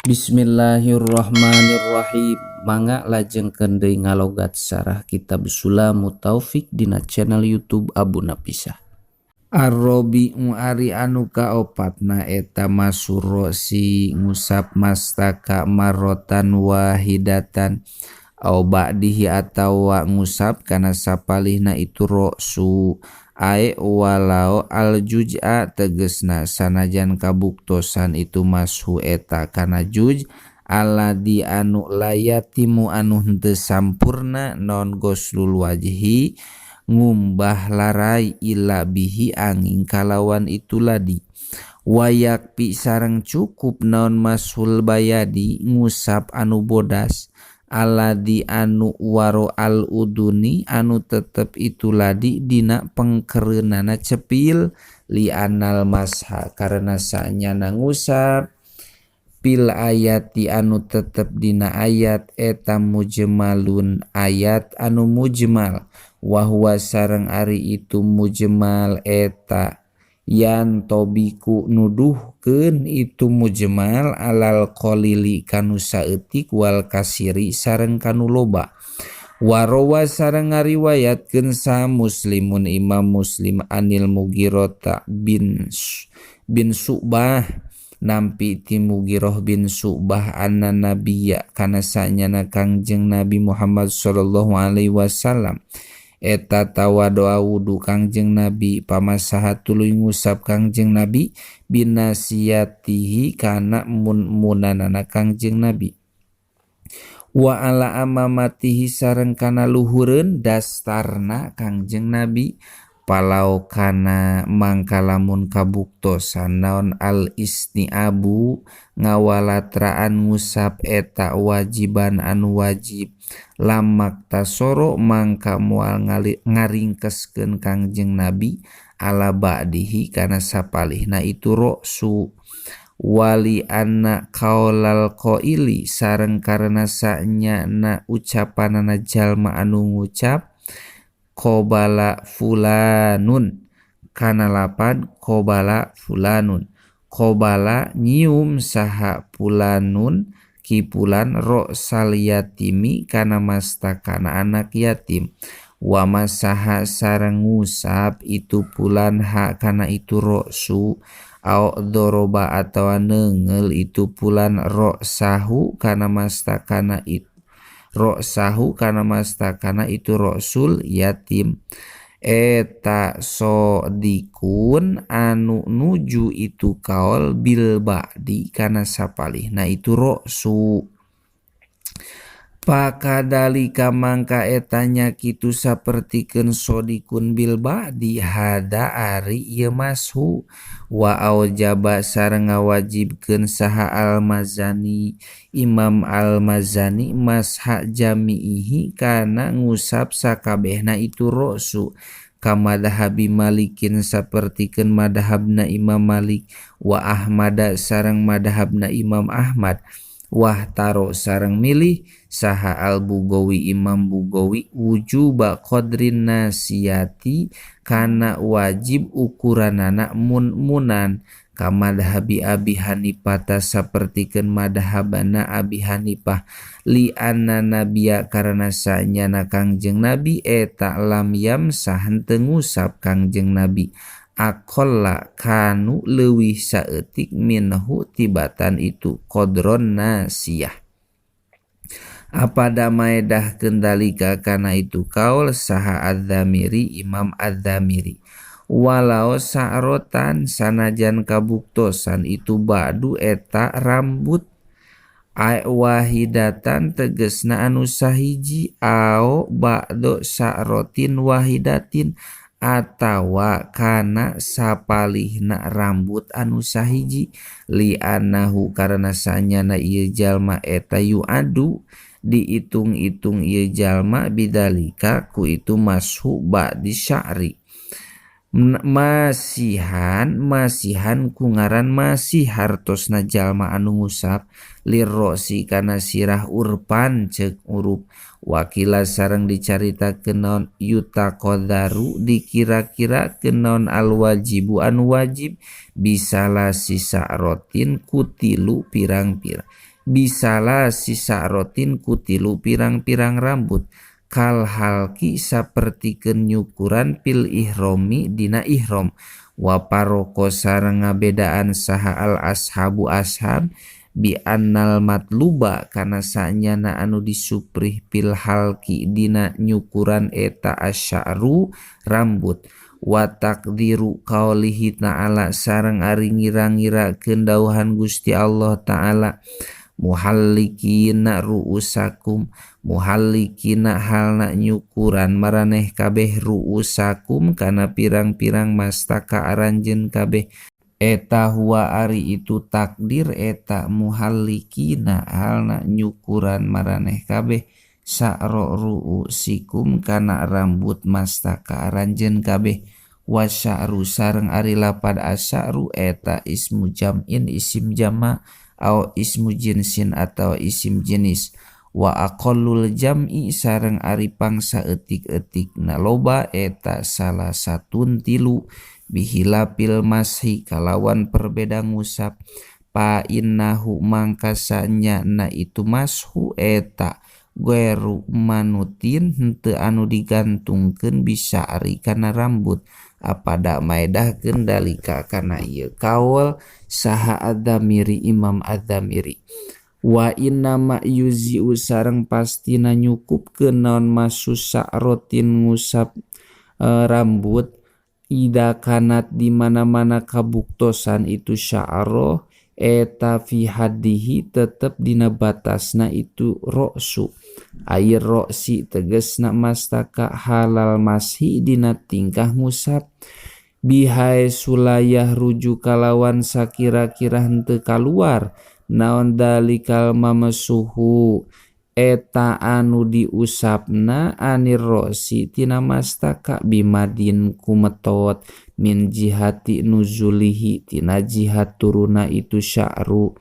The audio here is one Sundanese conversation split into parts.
Bismillahirrahmanirrahim. Mangga lajengkeun deui ngalogat sarah kitab Sulamu Taufik dina channel YouTube Abu Napisah. Ar-Rabi'u ari anu kaopatna eta masuro si ngusap mastaka marotan wahidatan au ba'dihi atawa ngusap kana sapalihna itu ro'su ae walau al juz'a tegesna sanajan kabuktosan itu mashu eta kana juj alladzi anu layatimu anu henteu sampurna non goslul wajhi ngumbah larai ila bihi angin kalawan itu ladi wayak pi sareng cukup naon mashul bayadi ngusap anu bodas alladzi anu waro al uduni anu tetep itu ladi dina pengkereunana cepil li anal masha karena sanyana ngusap pil ayati anu tetep dina ayat eta mujmalun ayat anu mujmal wa huwa sareng ari itu mujmal eta yan tobiku nuduhkeun itu mujmal alal qalili kanu saeutik wal kasiri sareng kanu loba warawa sareng ngariwayatkeun sa muslimun imam muslim anil Mughirah bin Syu'bah nampi ti Mughirah bin Syu'bah anna nabiyya kana sanyana Kangjeng Nabi Muhammad sallallahu alaihi wasallam eta tawadoa wudu Kangjeng Nabi pamasaha tuluy ngusap Kangjeng Nabi binasiyatihi kana munanana Kangjeng Nabi wa ala amamatihi sareng kana luhureun dastarna Kangjeng Nabi palau kana mangkalamun kabuktosan naon al istiabu ngawalatraan ngusap eta wajiban anu wajib lamak tasoro mangka moal ngaringkeskeun Kangjeng Nabi ala ba'dihi kana sapalihna itu ro'su wali anna qaulal qaili sareng karena sanyana ucapanana jalma anu ngucap qobala fulanun kana lapan qobala fulanun qobala nyium saha fulanun kipulan ro'sal yatimi kana mastakana anak yatim wa masaha sareng ngusap itu pulan ha kana itu ro'su au doroba atawa neungel itu pulan ro'sahu kana mastakana itu ro'sahu kana mastakana itu ro'sul yatim eta sodikun anu nuju itu kaul bil ba'di kana sapalihna itu ro'su pakadalika mangka etanya kitu sapertikeun sodikun bil ba'di hada ari ieu mashu wa aujaba sareng ngawajibkeun saha al-Mazani Imam al-Mazani masha jami'ihi kana ngusap sakabehna itu ro'su kamadhabi Malikin sapertikeun madhabna Imam Malik wa Ahmad sareng madhabna Imam Ahmad wah taro sareng milih saha al-Bugawi Imam Bugawi wujuba qadrin nasiyati kana wajib ukuranana munan kamadhabi Abi Hanifah sapertikeun madhabana Abi Hanifah li anna nabiyya karena sanyana Kangjeng Nabi eta lam yamsah henteu ngusap Kangjeng Nabi aqalla kanu leuwih saeutik minhu tibatan itu qadron nasiyah apada maedah kendalika kana itu kaul saha adzamiri Imam adzamiri walau sa'rotan sanajan kabuktosan itu ba'du eta rambut wahidatan tegesna anu sahiji au ba'du sa'rotin wahidatin atawa kana sapalihna rambut anu sahiji li anahu karena sanyana ieu jalma eta yu'adu diitung-itung ieu jalma bidalika ku itu mashu ba'di sya'ri masihan ku ngaran masih hartosna jalma anu ngusap lirrosi kana sirah urpan ceuk urup wakila sareng dicaritakeun naon yutaqadzaru dikira-kira keun al wajibu anu wajib bisalah sisa rotin kutilu pirang-pirang bisalah sisa rotin kutilu pirang-pirang rambut kal halki sapertikeun nyukuran pil ihromi dina ihrom wa paroko sareng ngabedaan saha al ashabu ashab bi annal matluba kana sanyana anu disuprih pil halki dina nyukuran eta asy'aru rambut wa taqdiru qaulihi ta'ala sareng ari ngira-ngirakeun dauhan Gusti Allah ta'ala muhallikina ru'usakum muhallikina halna nyukuran maraneh kabeh ru'usakum kana pirang-pirang mastaka aranjeun kabeh eta huwa ari itu takdir eta muhallikina halna nyukuran maraneh kabeh sa'ro ru'usikum kana rambut mastaka aranjeun kabeh wasya'ru sareng ari lapad asya'ru eta ismu jam'in isim jama' au ismu jinsin atau isim jenis wa aqallul jam'i sareng ari pangsa eutik-eutik na loba eta salah satun tilu bihilapil mashi kalawan perbeda ngusap pa innahu mangkasanya na itu mashu eta gueru manutin henteu anu digantungkeun bisa ari kana rambut apada maedahkeun dalika kana ieu kaul saha adzamiri Imam Adzamiri wa inna ma yuzi'u sareng pastina nyukupkeun naon masus sa'rotin ngusap rambut ida kanat di mana-mana kabuktosan itu sya'roh eta fi hadihi tetep dina batasna itu roksu air roksi tegesna mastaka halal mashi dina tingkah ngusap bihai sulayah rujuk kalawan sakira-kira henteu kaluar naon dalikal mamesuhu eta anu diusapna anir roksi tina mastaka bimadin kumetot min jihati nuzulihi tina jihat turuna itu sya'ru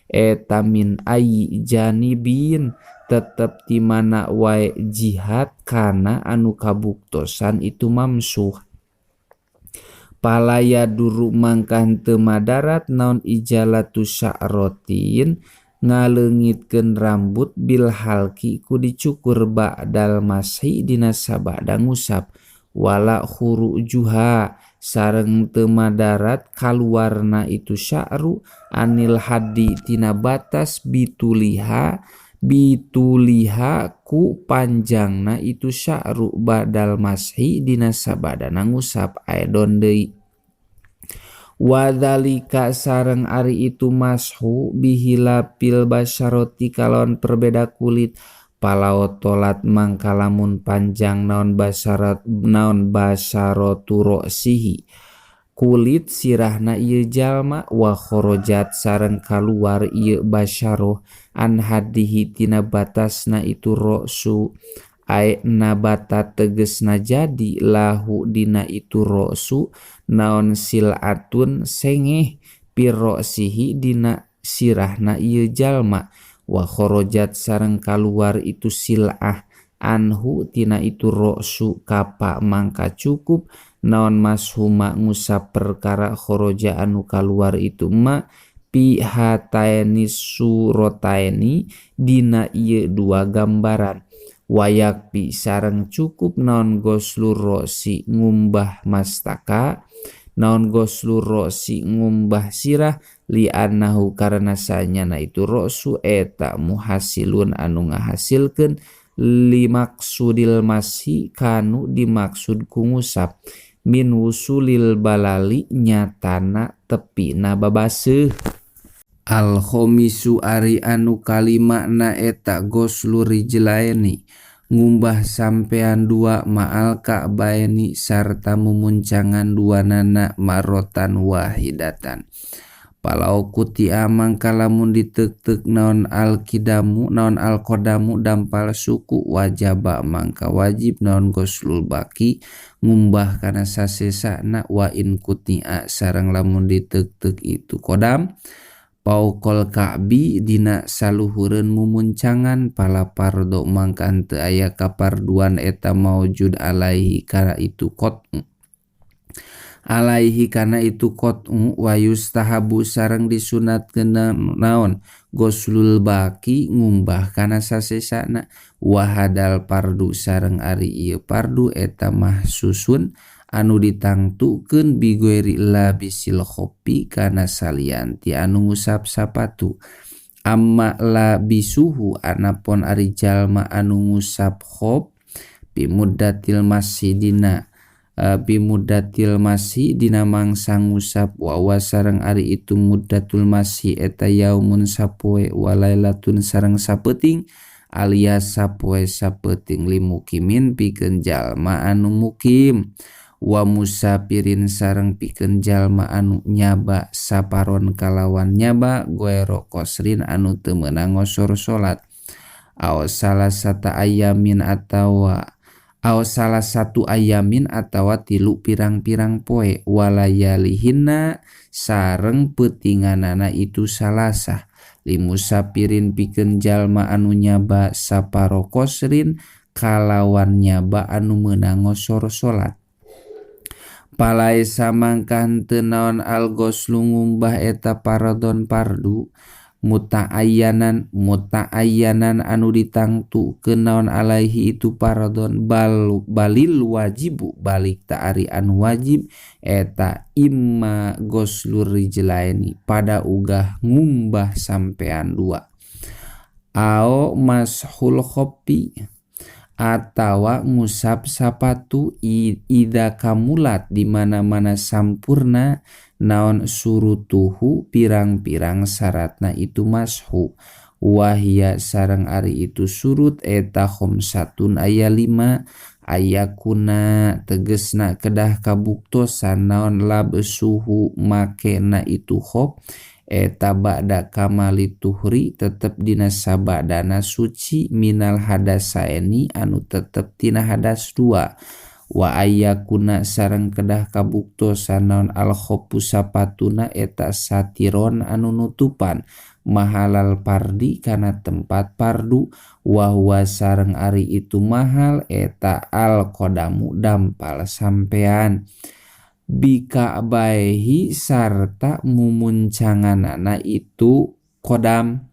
eta min ayi janibin tetep di mana wae jihad kana anu kabuktosan itu mamsuh palaya duru mangkan teu madarat naon ijalatu sya'rotin ngaleungitkeun rambut bil halki ku dicukur ba'dal mashi dina sabada ngusap wala khurujuha sareng teu madarat kaluarna itu sya'ru anil haddi tina batas bituliha ku panjangna itu sya'ru ba'dal mashi dina sabada ngusap aedon deui wadzalika sareng ari itu mashu bihilapil basyaroti kalon perbeda kulit palaotolat mangkalamun panjang naon basyarotu roksihi kulit sirahna ieu jalma wa kharajat sareng kaluar ieu basyaroh an hadihi tina batasna itu roksu ai nabata tegesna jadi lahu dina itu roksu naon silatun sengeh pirroksihi dina sirahna ieu jalma wa kharajat sareng kaluar itu silah anhu tina itu roksu kapa mangka cukup naon mashuma ngusap perkara kharaja anu kaluar itu ma pihataini surotaini dina ieu dua gambaran wayak pi sareng cukup naon goslur rosi ngumbah mastaka naon goslur rosi ngumbah sirah li annahu karena sanyana itu rosu eta muhasilun anu ngahasilkeun limaksudil mashi kanu dimaksud ku ngusap min wusulil balali nyatana tepina babaseuh al khomisu ari anu kalimakna eta goslur rijlaini ngumbah sampean dua ma'al ka'baini sarta mumuncangan dua nana marotan wahidatan palau kuti amang kalamun ditek-tek naon al-kidamu naon al-kodamu dampal suku wajaba mangka wajib naon goslul baki ngumbah kana sasesana wa in kuti'a sareng lamun ditek-tek itu kodam paukol ka'bi dina saluhureun mumuncangan pala pardo mangka henteu aya kaparduan eta maujud alaihi kana itu kot alaihi kana itu qat'u wa yustahabu sareng disunatkeun naon goslul baki ngumbah kana sasesana wa hadal pardu sareng ari ieu pardu eta mah susun anu ditangtukeun bigoiri labisil khopi kana salianti anu ngusap sapatu amma labisuhu anapun ari jalma anu ngusap khop bimuddatil masjidina bimudatil masih dina mangsa ngusap wa sareng ari itu muddatul masih eta yaumun sapoe walailatun sareng sapeting alias sapoe sapeting limukimin pikeun jalma anu mukim wa musafirin sareng pikeun jalma anu nyaba saparon kalawan nyaba goero qasrin anu teu meunang ngosor salat aw salah satu ayamin atawa salah satu ayamin atawa tilu pirang-pirang poe walayalihinna sareng peutinganana itu salasah limusapirin pikeun jalma anu nyaba saparo qasrin kalawan nyaba anu meunang ngosor salat palai samangkan teu naon al ghuslu ngumbah eta paradon pardu muta'ayyanan anu ditangtukeun naon alaihi itu paradon balil wajibu balik ta'ari anu wajib eta imma ghuslur rijlaini pada ugah ngumbah sampean dua ao mashul khoppi atawa ngusap sapatu ida kamulat di mana-mana sampurna naon surutuhu pirang-pirang syaratna itu mashu wahia sareng ari itu surut eta khamsatun aya 5 ayakuna tegesna kedah kabuktosan naon labsuhu makena itu khop eta ba'da kamali tuhri tetep dina sabadana suci minal hadasaini anu tetep tina hadas 2 wa ayyakuna sareng kedah kabuktosan naon al khopu sapatuna eta satiron anu nutupan mahalal pardi kana tempat pardu wa huwa sareng ari itu mahal eta al qodamu dampal sampean bika baihi sarta mumuncanganana itu kodam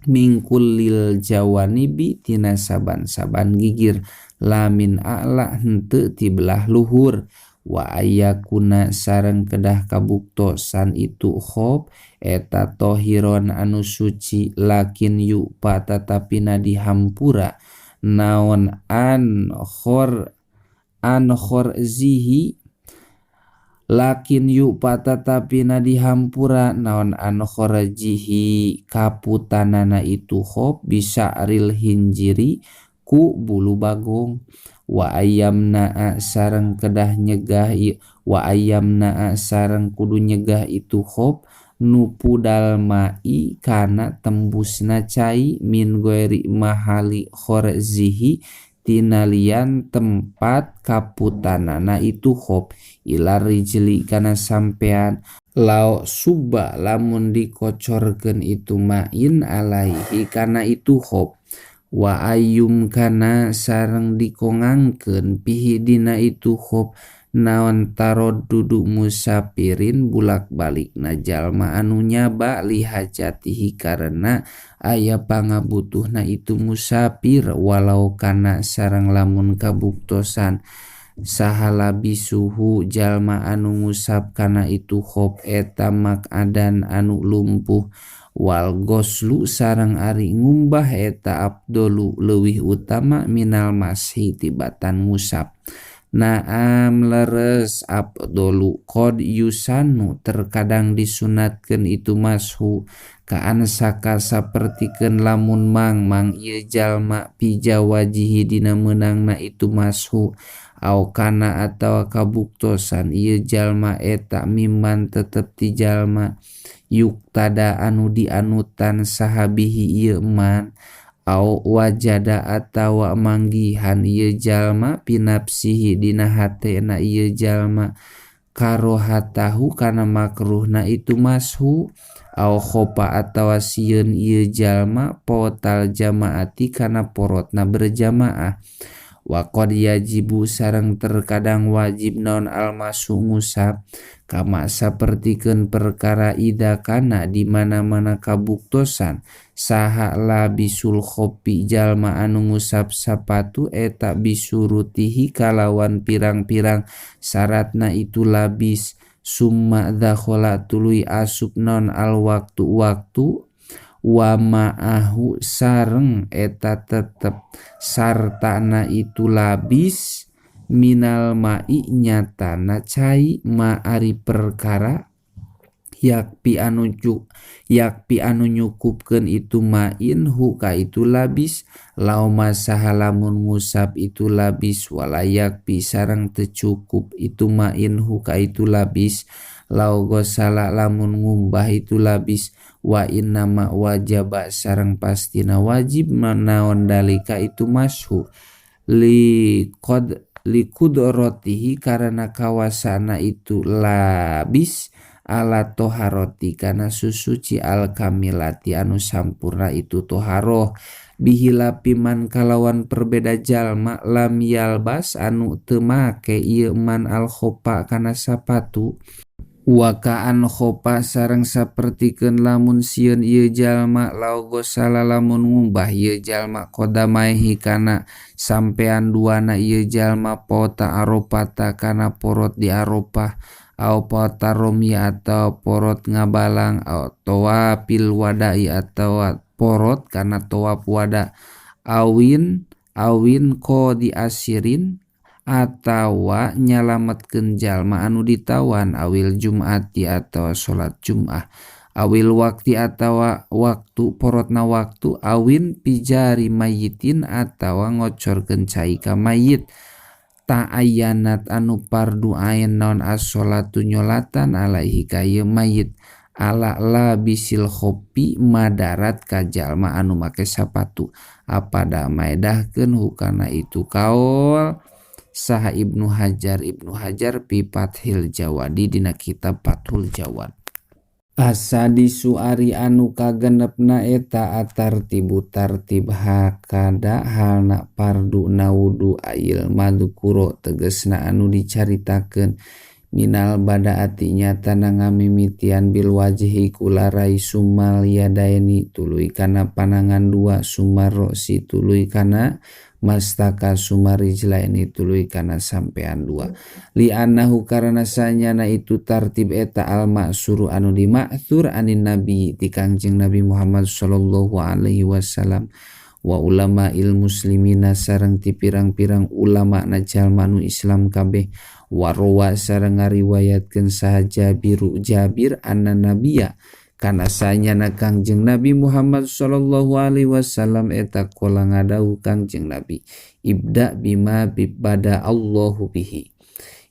mingkul lil jawanibi tina saban-saban gigir lamin a'la henteu ti belah luhur wa ayakuna sareng kedah kabuktosan itu khop eta tohiron anu suci lakin yu patatapina dihampura naon an khor zihi lakin yu patatapina dihampura naon an kharajihi kaputanana itu khop bisa ril hinjiri ku bulu bagong wa ayyamna sareng kedah nyegah wa ayyamna sareng kudu nyegah itu khop nupu dalmai kana tembusna cai min goeri mahali kharajihi tinalian tempat kaputanana itu khop ila rijli kana sampean lao subba lamun dikocorkeun itu main alaihi kana itu khop wa ayyum kana sareng dikongangkeun pihi dina itu khop naon tarod duduk musafirin bulak balik na jalma anu nyaba lihajatihi karena aya pangabutuhna itu musafir walau kana sareng lamun kabuktosan sahala bisuhu jalma anu ngusap kana itu khop eta makadan anu lumpuh wal goslu sareng ari ngumbah eta abdolu leuwih utama minal mashi tibatan ngusap naam leres abdolu qad yusanu terkadang disunatkeun itu mashu kaan saka sapertikeun lamun mang ieu jalma pija wajihi dina meunangna itu mashu au kana atawa kabuktosan ieu jalma eta mimman tetep ti jalma yuktada anu dianutan sahabihi ieu man au wajada atawa manggihan ieu jalma pinapsihi dina hatena ieu jalma karohatahu kana makruhna itu mashu au khopa atawa sieun ieu jalma potal jamaati kana porotna berjamaah wa qad yajibu sareng terkadang wajib naon almasu ngusap kama sapertikeun perkara ida kana di mana-mana kabuktosan saha labisul khopi jalma anu ngusap sapatu eta bisurutihi kalawan pirang-pirang syaratna itu labis summa dakhala tuluy asup naon al waktu wa ma'ahu sareng eta tetep sartana itu labis minal ma'i nyatana cai ma'ari perkara yakpi anu nyukupkeun itu ma'in hu ka itu labis lau masaha lamun ngusap itu labis walayakpi sareng teu cukup itu ma'in hu ka itu labis lau gosala lamun ngumbah itu labis wa innama wajaba sareng pastina wajib naon dalika itu mashu li kudratihi karena kawasana itu labis ala toharoti kana susuci al kamilati anu sampurna itu toharoh bihilapi man kalawan perbeda jalma lam yalbas anu teu make ieu man al khopa kana sapatu wakaan khopa sareng sapertikeun lamun sieun ieu jalma lau gosala lamun ngumbah ieu jalma kodamaihi kana sampean duana ieu jalma pota aropata kana porot di aropah au pota romi atau porot ngabalang au toapil wadai atau porot kana toap wada awin ko di asirin atawa nyalametkeun jalma anu ditawan awil jum'ati atau salat jum'ah awil wakti atawa waktu porotna waktu awin pijari mayitin atawa ngocorkeun cai ka mayit ta'ayyanat anu pardu ain naon as-sholatu nyolatan alaihi ka ieu mayit ala labisil khopi madarat ka jalma anu make sapatu apada maedahkeun hukana itu kaul saha Ibnu Hajar pi Fathil Jawadi dina kitab Fathul Jawad asadi suari anu kagenepna eta atartibu tartib hakada halna pardu nawudu ail madukuro tegesna anu dicaritakeun minal badaati nyatana ngamimitian bil wajhi kularai sumal yadaini tuluy kana panangan dua sumarro si tuluy kana mastaka sumarijlaini tuluy kana sampean dua li annahu karana sanyana itu tartib eta al ma'suru anu dima'thur anin nabi ti Kangjeng Nabi Muhammad sallallahu alaihi wasallam wa ulama il muslimina sareng ti pirang-pirang ulama na jalma nu Islam kabeh warwa sareng ngariwayatkeun saha Jabir anna nabiya kana sanyana Kangjeng Nabi Muhammad sallallahu alaihi wasallam eta qala ngadawuh Kangjeng Nabi ibda bima bada Allahu bihi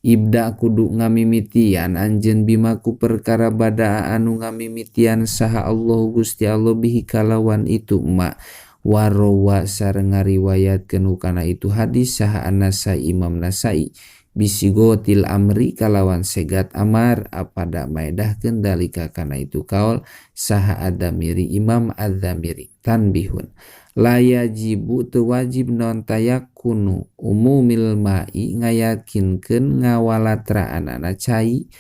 ibda kudu ngamimitian anjeun bima ku perkara bada anu ngamimitian saha Allah Gusti Allah bihi kalawan itu ma warawa sareng ngariwayatkeun kana itu hadis saha An-Nasai Imam Nasai bisigotil amri kalawan segat amar apada maedahkeun dalika kana itu kaul saha Ad-Damiri Imam Ad-Damiri tanbihun la yajibu teu wajib non tayakunu umumil ma'i ngayakinkeun ngawalatraanana cai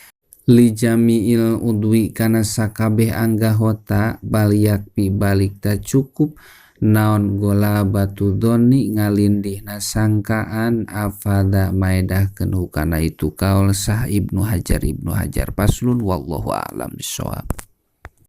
li jami'il udwi kana sakabeh anggahota baliyakpi balik ta cukup naon gola batu doni ngalindihna sangkaan afada maedahkeun hukana itu kaul sah Ibnu Hajar paslun wallahu a'lam bishawab.